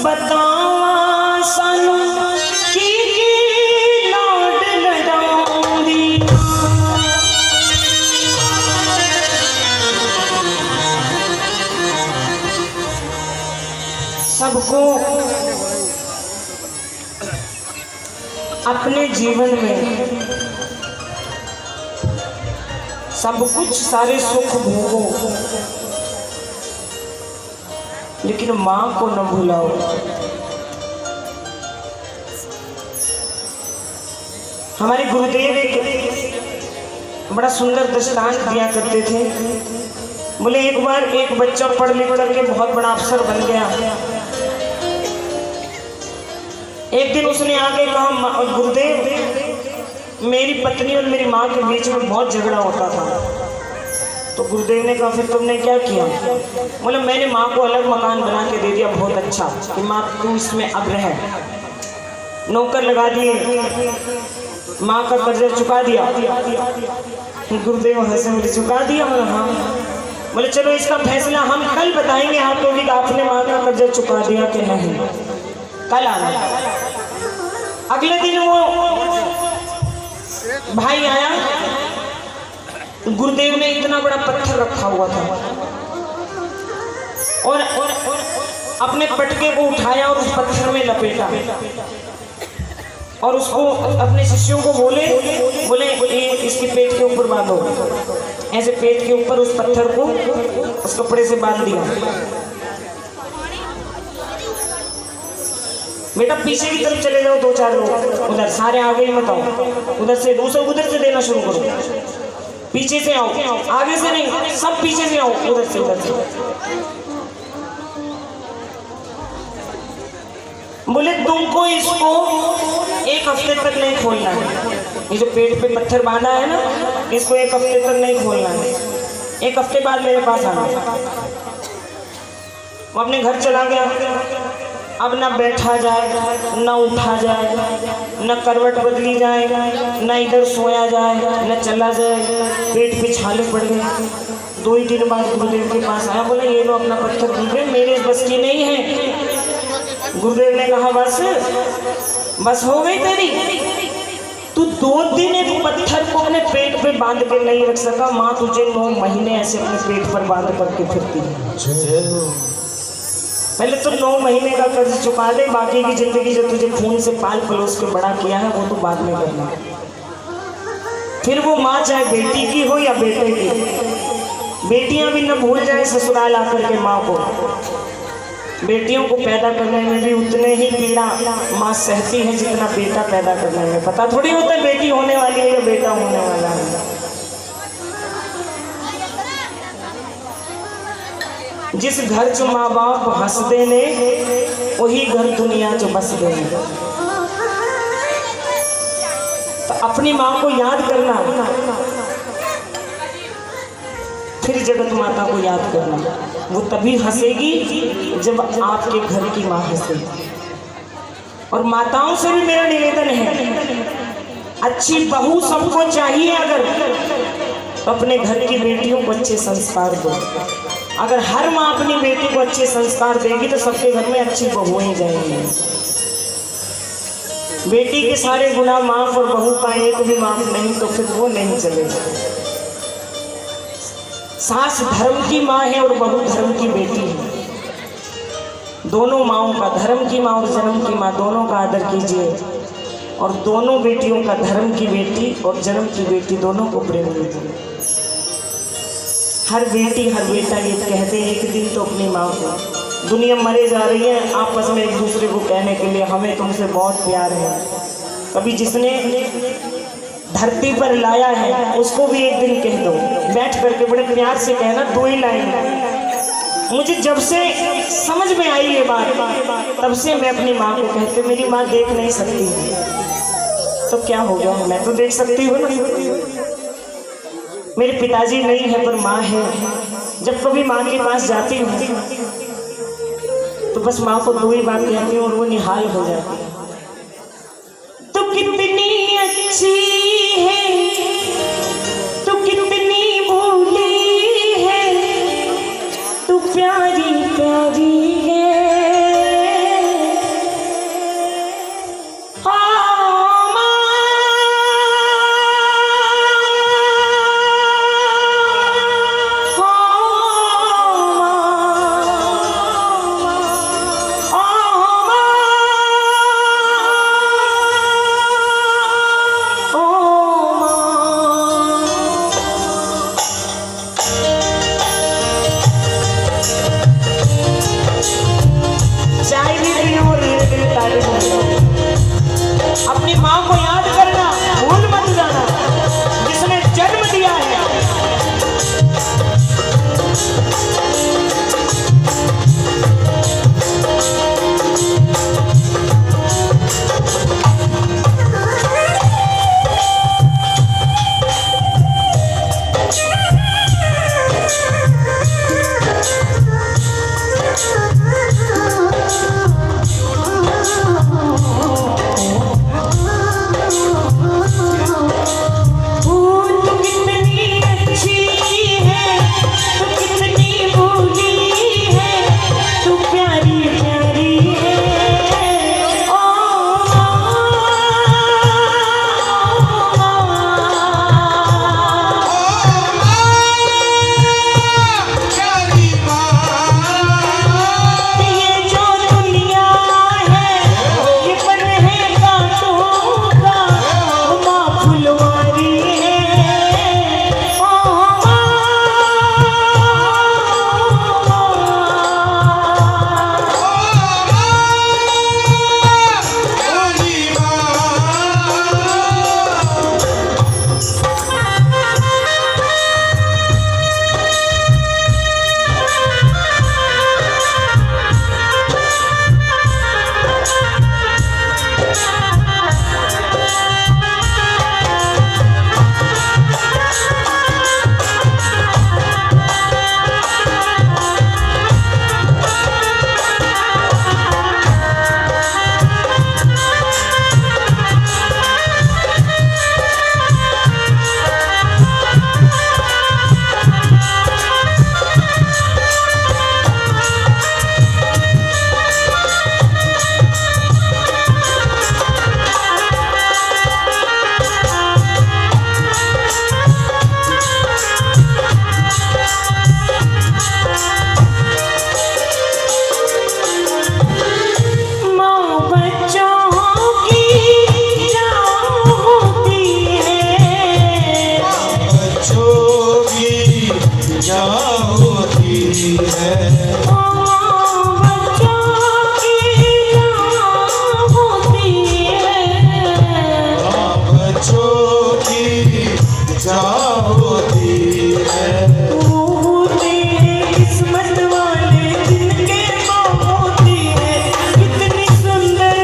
बतावा सानू की लाड लड़ाउंदी सबको अपने जीवन में सब कुछ सारे सुख भोगो, लेकिन माँ को न भुलाओ। हमारे गुरुदेव एक बड़ा सुंदर दृष्टांत दिया करते थे। बोले एक बार एक बच्चा पढ़ लिख करके बहुत बड़ा अफसर बन गया। एक दिन उसने आके कहा, गुरुदेव मेरी पत्नी और मेरी माँ के बीच में बहुत झगड़ा होता था। तो गुरुदेव ने कहा फिर तुमने क्या किया? बोले मैंने माँ को अलग मकान बना के दे दिया, बहुत अच्छा कि माँ तू इसमें अब रह। नौकर लगा दिए, माँ का कर्जा चुका दिया। गुरुदेव हंसे, बोले चुका दिया? बोले हाँ। बोले चलो इसका फैसला हम कल बताएंगे आपको कि आपने माँ का कर्जा चुका दिया कि नहीं। कल आना। अगले दिन वो भाई आया, गुरुदेव ने इतना बड़ा पत्थर रखा हुआ था और अपने पटके को उठाया और उस पत्थर में लपेटा और उसको अपने शिष्यों को बोले इसके पेट के ऊपर बांधो। ऐसे पेट के ऊपर उस पत्थर को उस कपड़े से बांध दिया। बेटा पीछे की तरफ चले जाओ, दो चार लोग उधर, सारे आगे ही मत आओ। उधर से दूसरे उधर से देना शुरू करो। पीछे से आओ, आगे से नहीं, सब पीछे से आओ, उधर से उधर से। बोले तुमको इसको एक हफ्ते तक नहीं खोलना है। ये जो पेट पे पत्थर बांधा है ना, इसको एक हफ्ते तक नहीं खोलना है। एक हफ्ते बाद मेरे पास आना। वो अपने घर चला गया। अब ना बैठा जाएगा, न उठा जाएगा, न करवट बदली जाएगा, न इधर सोया जाएगा, न चला जाएगा। पेट पे छाले पड़ गए। 2 ही दिन बाद गुरुदेव के पास आया। बोला ये लो अपना पत्थर गुरुदेव, मेरे बस की नहीं है। गुरुदेव ने कहा बस हो गई तेरी। तू 2 दिन एक पत्थर को अपने पेट पे बांध के नहीं रख सका, माँ तुझे 9 महीने ऐसे अपने पेट पर बांध करके फिरती है। पहले तो 9 महीने का कर्ज चुका दे, बाकी की जिंदगी जो तुझे खून से पाल पलोस के बड़ा किया है वो तो बाद में करना। फिर वो माँ चाहे बेटी की हो या बेटे की, बेटियां भी न भूल जाए ससुराल आकर के माँ को। बेटियों को पैदा करने में भी उतने ही पीड़ा माँ सहती है जितना बेटा पैदा करने में। पता थोड़ी होता है बेटी होने वाली है या बेटा होने वाला है। जिस घर च माँ बाप हंसदे ने वही घर दुनिया च बसदे ने। तो अपनी माँ को याद करना, फिर जगत माता को याद करना। वो तभी हंसेगी जब आपके घर की माँ हंसेगी। और माताओं से भी मेरा निवेदन है, अच्छी बहू सबको चाहिए। अगर तो अपने घर की बेटियों को अच्छे संस्कार दो। अगर हर माँ अपनी बेटी को अच्छे संस्कार देगी तो सबके घर में अच्छी बहुएं जाएंगी। बेटी के सारे गुनाह माफ और बहू का एक भी माफ नहीं तो फिर वो नहीं चलेगा। सास धर्म की माँ है और बहू धर्म की बेटी है। दोनों माँओं का, धर्म की माँ और जन्म की माँ, दोनों का आदर कीजिए। और दोनों बेटियों का, धर्म की बेटी और जन्म की बेटी, दोनों को प्रेम दीजिए। हर बेटी हर बेटा ये कहते हैं एक दिन तो अपनी माँ को। दुनिया मरे जा रही है आपस में एक दूसरे को कहने के लिए हमें तुमसे बहुत प्यार है। कभी जिसने धरती पर लाया है उसको भी एक दिन कह दो, बैठ करके बड़े प्यार से कहना। 2 ही लाइन। मुझे जब से समझ में आई ये बात तब से मैं अपनी माँ को कहते, मेरी माँ देख नहीं सकती तो क्या हो गया, मैं तो देख सकती हूँ ना। मेरे पिताजी नहीं है पर माँ है। जब कभी माँ के पास जाती हूँ तो बस माँ को 2 ही बात कहती हूँ और वो निहाल हो जाती है। तो कितनी अच्छी है, तो कितनी भोली है, तो प्यारी प्यारी है। जान होती है। बच्चों की जान होती है। किस्मत वाले जिनके माँ होती है, कितनी सुंदर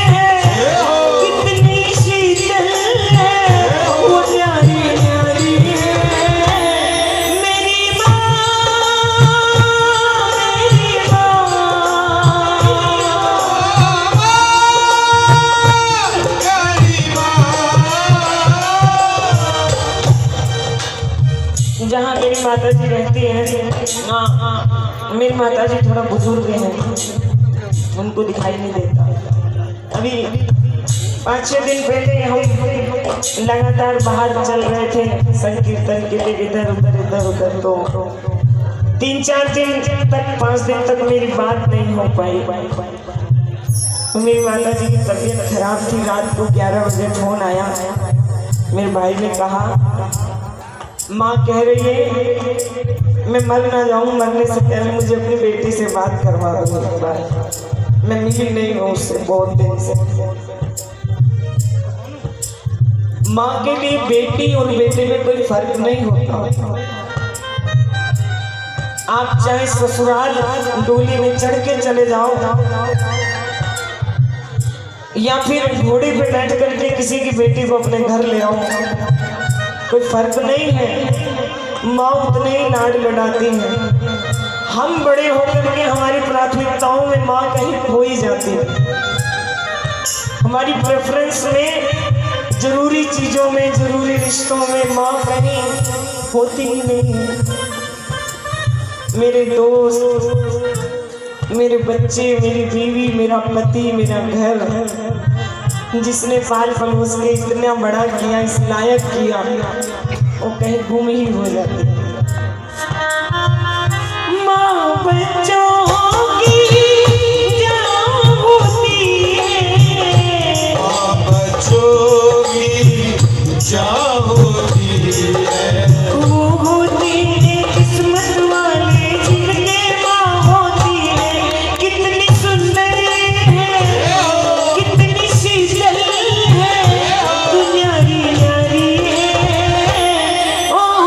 है, कितनी शीतल है, वो प्यारी प्यारी है मेरी माँ, मेरी माँ। जहाँ मेरी माता जी रहती हैं, मेरी माता जी थोड़ा बुजुर्ग हैं, उनको दिखाई नहीं देता। अभी 5-6 दिन पहले हम लगातार बाहर चल रहे थे संकीर्तन के लिए, इधर उधर, तो 3-4 दिन तक 5 दिन तक मेरी बात नहीं हो पाई। तो मेरी माता जी की तबीयत खराब थी। रात को 11 बजे फोन आया, मेरे भाई ने कहा माँ कह रही है मैं मर ना जाऊं, मरने से पहले मुझे अपनी बेटी से बात करवा दो। मैं मिली नहीं हूँ उससे बहुत दिन से। माँ के लिए बेटी और बेटे में कोई फर्क नहीं होता। आप चाहे ससुराल डोली में चढ़ के चले जाओ या फिर घोड़े पे बैठ करके किसी की बेटी को अपने घर ले आओ, कोई फर्क नहीं है। माँ उतने ही लाड लड़ाती है। हम बड़े होकर के हमारी प्राथमिकताओं में माँ कहीं खो ही जाती है। हमारी प्रेफरेंस में, जरूरी चीजों में, जरूरी रिश्तों में माँ कहीं होती ही नहीं है। मेरे दोस्त, मेरे बच्चे, मेरी बीवी, मेरा पति, मेरा घर, जिसने पाल पलोस के इतना बड़ा किया, इस लायक किया, वो कहीं गुम ही हो जाती है। माँ बच्चों की जान होती है। माँ बच्चों की जान होती है। वो होती है किस्मत वाले जिनके माँ होती है, कितनी सुंदर है, कितनी शीतल है, दुनियारी यारी है। ओह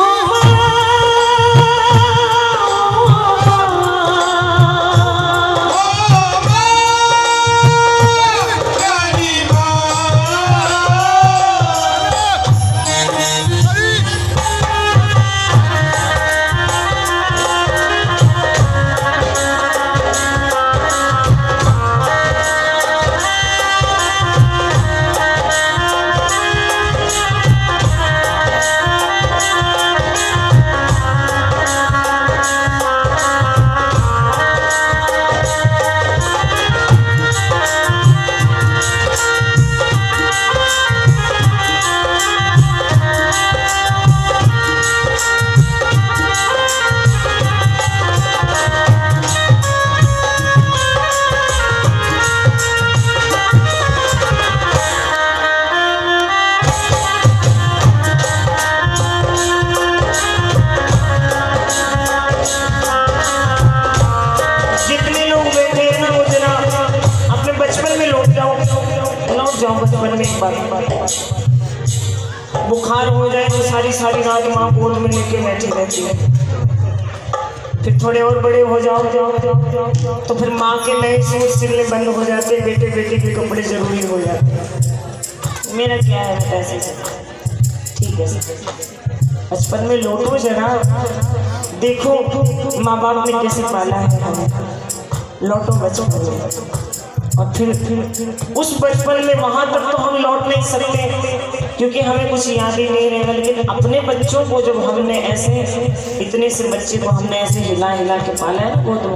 बचपन में एक बार बुखार हो जाए तो सारी रात माँ गोद में लेके बैठी रहती है। फिर थोड़े और बड़े हो जाओ तो फिर माँ के नए सूट सिलने बंद हो जाते, बेटे बेटी के कपड़े जरूरी हो जाते। मेरा क्या है ऐसे, ठीक है बचपन में लौटो जरा, देखो माँ बाप ने कैसे पाला है हमें, लौटो बचपन में। और फिर उस बचपन में वहां तक तो हम लौट नहीं सकते क्योंकि हमें कुछ याद ही नहीं रहेगा, लेकिन अपने बच्चों को जब हमने ऐसे इतने से बच्चे को हमने ऐसे हिला हिला के पाला है वो तो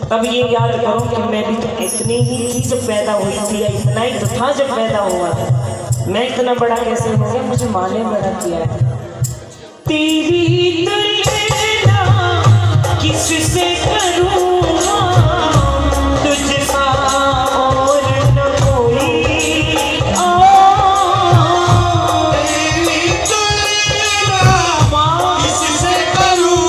तब ये याद करो कि मैं भी तो इतनी ही थी जब पैदा हुई थी, या इतना ही तो था जब पैदा हुआ था। मैं इतना बड़ा कैसे हो गया, मुझे माँ ने बड़ा किया है। तेरी तुलना किससे करूं, तुझसा और न कोई। तेरी तुलना किससे करूं,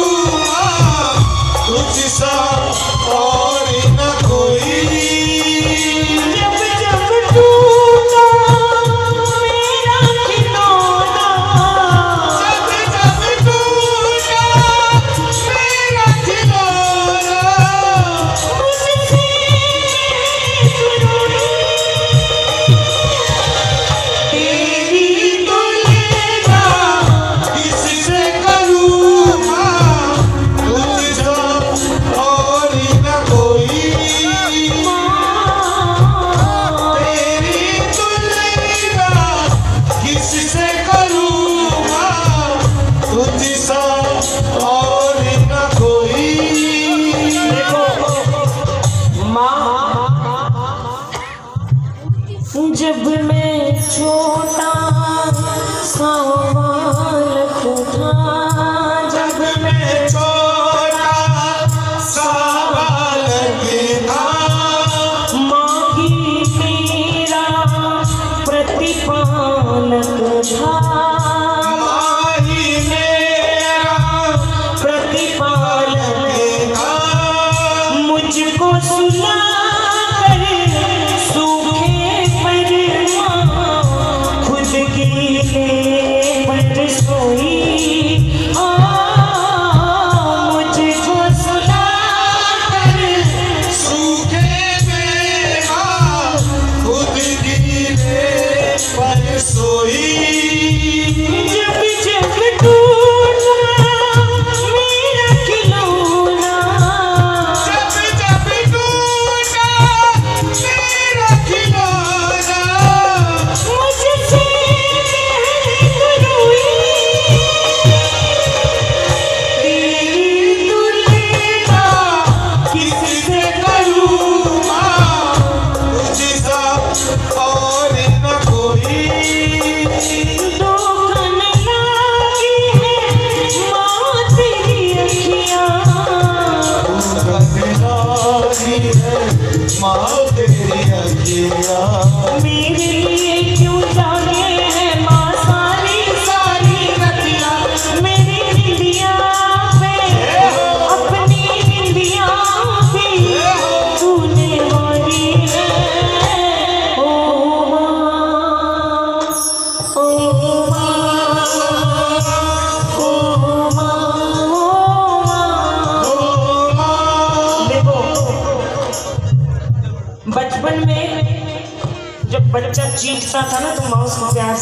चीखता था ना तो माँ उसको प्यार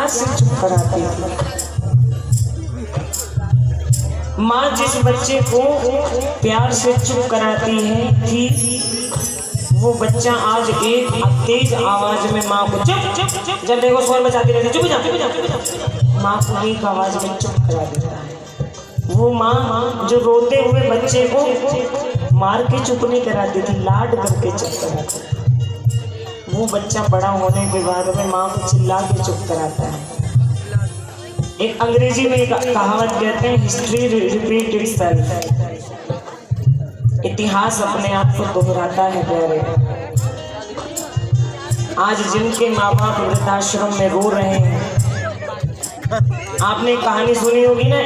से चुप कराती थी। माँ जिस बच्चे को प्यार से चुप कराती है थी, वो बच्चा आज एक तेज आवाज में माँ को चुप जब देखो शोर मचाती रहती, चुप जा, माँ को एक आवाज में चुप करा देता है। वो माँ जो रोते हुए बच्चे को मार के चुप नहीं कराती थी, लाड करके चुप कराती थी। वो बच्चा बड़ा होने के बाद में माँ को चिल्ला के चुप कराता है। एक अंग्रेजी में एक कहावत कहते हैं, हिस्ट्री रिपीट इटसेल्फ, इतिहास अपने आप को दोहराता है प्यारे। आज जिनके माँ बाप वृद्धाश्रम में रो रहे हैं, आपने कहानी सुनी होगी ना,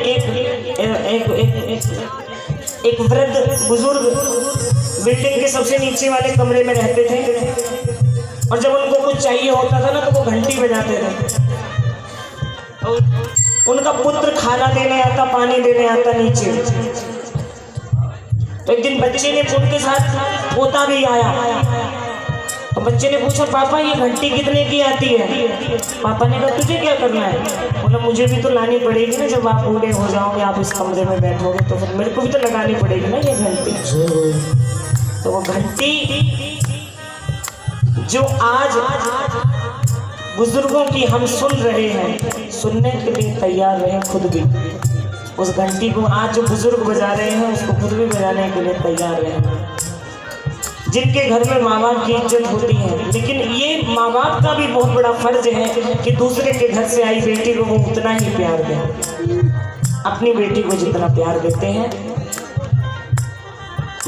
एक वृद्ध बुजुर्ग बिल्डिंग के सबसे नीचे वाले कमरे में रहते थे, और जब उनको कुछ चाहिए होता था ना तो वो घंटी बजाते थे। उनका पुत्र खाना देने आता, पानी देने आता नीचे। तो एक दिन बच्चे ने उनके साथ पोता भी आया, तो बच्चे ने पूछा, पापा ये घंटी कितने की आती है? पापा ने कहा, तुझे क्या करना है? बोला, मुझे भी तो लानी पड़ेगी ना, जब आप बूढ़े हो जाओगे, आप इस कमरे में बैठोगे तो फिर मेरे को भी तो लगानी पड़ेगी ना ये घंटी। तो वो घंटी जो आज बुजुर्गों की हम सुन रहे हैं, सुनने के लिए तैयार रहे खुद भी, उस घंटी को आज जो बुजुर्ग बजा रहे हैं उसको खुद भी बजाने के लिए तैयार रहे। जिनके घर में माँ बाप की इज्जत होती है, लेकिन ये माँ बाप का भी बहुत बड़ा फर्ज है कि दूसरे के घर से आई बेटी को वो उतना ही प्यार दें, अपनी बेटी को जितना प्यार देते हैं।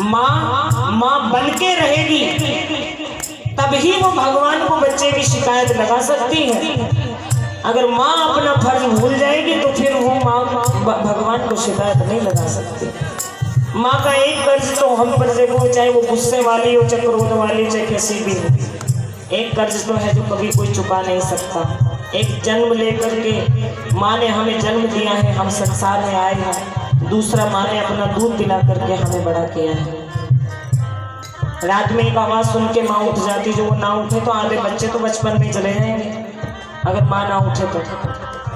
माँ बन के रहेगी तभी वो भगवान को बच्चे की शिकायत लगा सकती है। अगर माँ अपना फर्ज भूल जाएगी तो फिर वो माँ भगवान को शिकायत नहीं लगा सकती। माँ का एक कर्ज तो हम पर देखो, चाहे वो गुस्से वाली हो, चाहे क्रोध वाली, चाहे कैसी भी हो, एक कर्ज तो है जो कभी कोई चुका नहीं सकता। एक जन्म लेकर के माँ ने हमें जन्म दिया है, हम संसार में आए हैं। दूसरा, माँ ने अपना दूध पिला करके हमें बड़ा किया है। रात में एक आवाज़ सुन के माँ उठ जाती, जो वो ना उठे तो आधे बच्चे तो बचपन में चले जाएंगे। अगर माँ ना उठे तो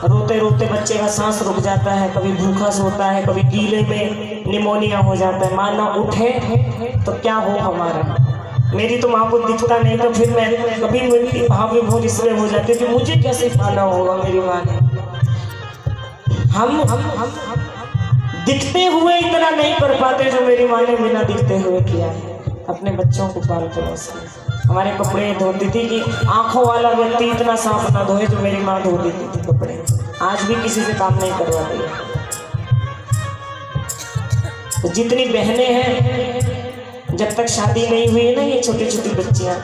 रोते रोते बच्चे का सांस रुक जाता है, कभी भूखा सोता है, कभी गीले में निमोनिया हो जाता है। माँ ना उठे तो क्या हो हमारा। मेरी तो माँ को दिखता नहीं, तो फिर मैं कभी मेरी भाव विभोर इसलिए हो जाती कि मुझे कैसे पाला होगा मेरी माँ ने। हम दिखते हुए इतना नहीं कर पाते जो मेरी माँ ने बिना दिखते हुए किया है। अपने बच्चों को पाल कर हमारे कपड़े धोती थी कि आंखों वाला व्यक्ति इतना साफ ना धोए जो मेरी माँ धो देती थी कपड़े। आज भी किसी से काम नहीं करवाती। तो जितनी बहनें हैं, जब तक शादी नहीं हुई है ना, ये छोटी छोटी बच्चियां,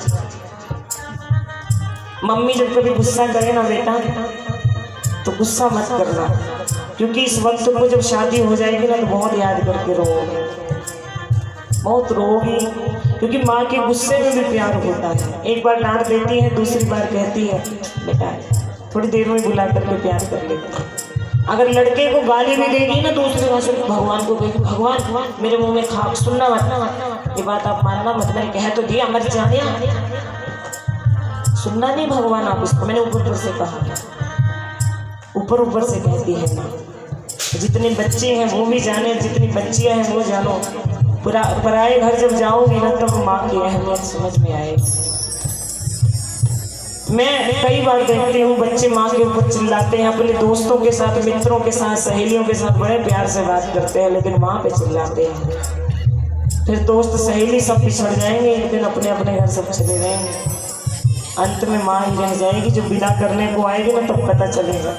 मम्मी जब कभी गुस्सा करे ना बेटा तो गुस्सा मत करना, क्योंकि इस वक्त को जब शादी हो जाएगी ना तो बहुत याद करके रोओगे, बहुत रोगी, क्योंकि माँ के गुस्से में भी प्यार होता है। एक बार डांट देती है, दूसरी बार कहती है बेटा थोड़ी देर में बुला करके प्यार कर लेते हैं। अगर लड़के को गाली भी देगी ना, दूसरी भाषा में भगवान को कहेगी, भगवान मेरे मुंह में खा, सुनना मत, ये बात आप मानना मत, मैंने कह तो दिया, मर जाने, सुनना नहीं भगवान आप इसको, मैंने ऊपर से कहा, ऊपर से कहती है। जितने बच्चे हैं वो भी जाने, जितनी बच्चियां हैं वो जानो। पराए घर जब जाओगी ना तब माँ की अहमियत समझ में आएगी। मैं कई बार देखती हूँ बच्चे माँ के ऊपर चिल्लाते हैं, अपने दोस्तों के साथ, मित्रों के साथ, सहेलियों के साथ बड़े प्यार से बात करते हैं, लेकिन माँ पे चिल्लाते हैं। फिर दोस्त सहेली सब पिछड़ जाएंगे, लेकिन अपने अपने घर सब चले जाएंगे। अंत में माँ ही रह जाएगी, जो विदा करने को आएगी ना तब पता चलेगा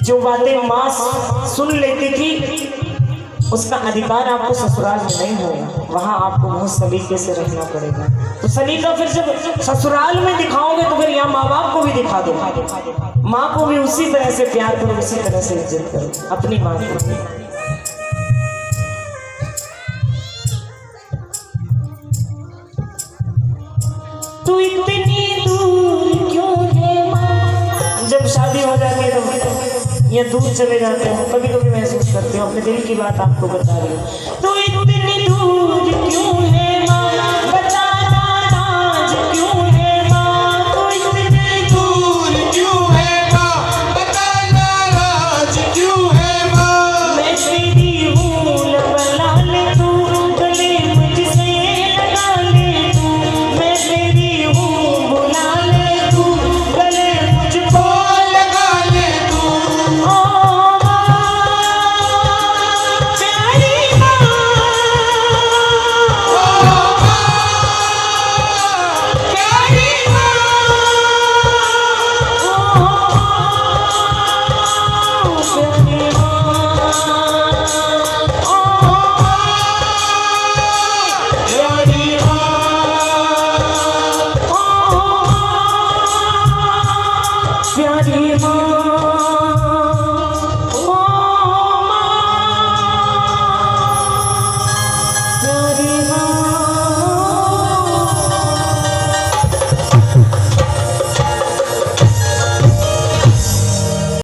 जो बातें माँ सुन लेती थी उसका अधिकार आपको ससुराल में नहीं होगा। वहाँ आपको बहुत सलीके से रहना पड़ेगा। तो सलीका फिर जब ससुराल में दिखाओगे तो फिर यहाँ माँ बाप को भी दिखा दो, माँ को भी उसी तरह से प्यार करो, उसी तरह से इज्जत करो अपनी माँ को। तू इतनी दूर क्यों है माँ। जब शादी हो जाती है तो या दूर चले जाते हो, कभी कभी महसूस करते हो, अपने दिल की बात आपको बता रही हूँ। तो इतनी दूर क्यों है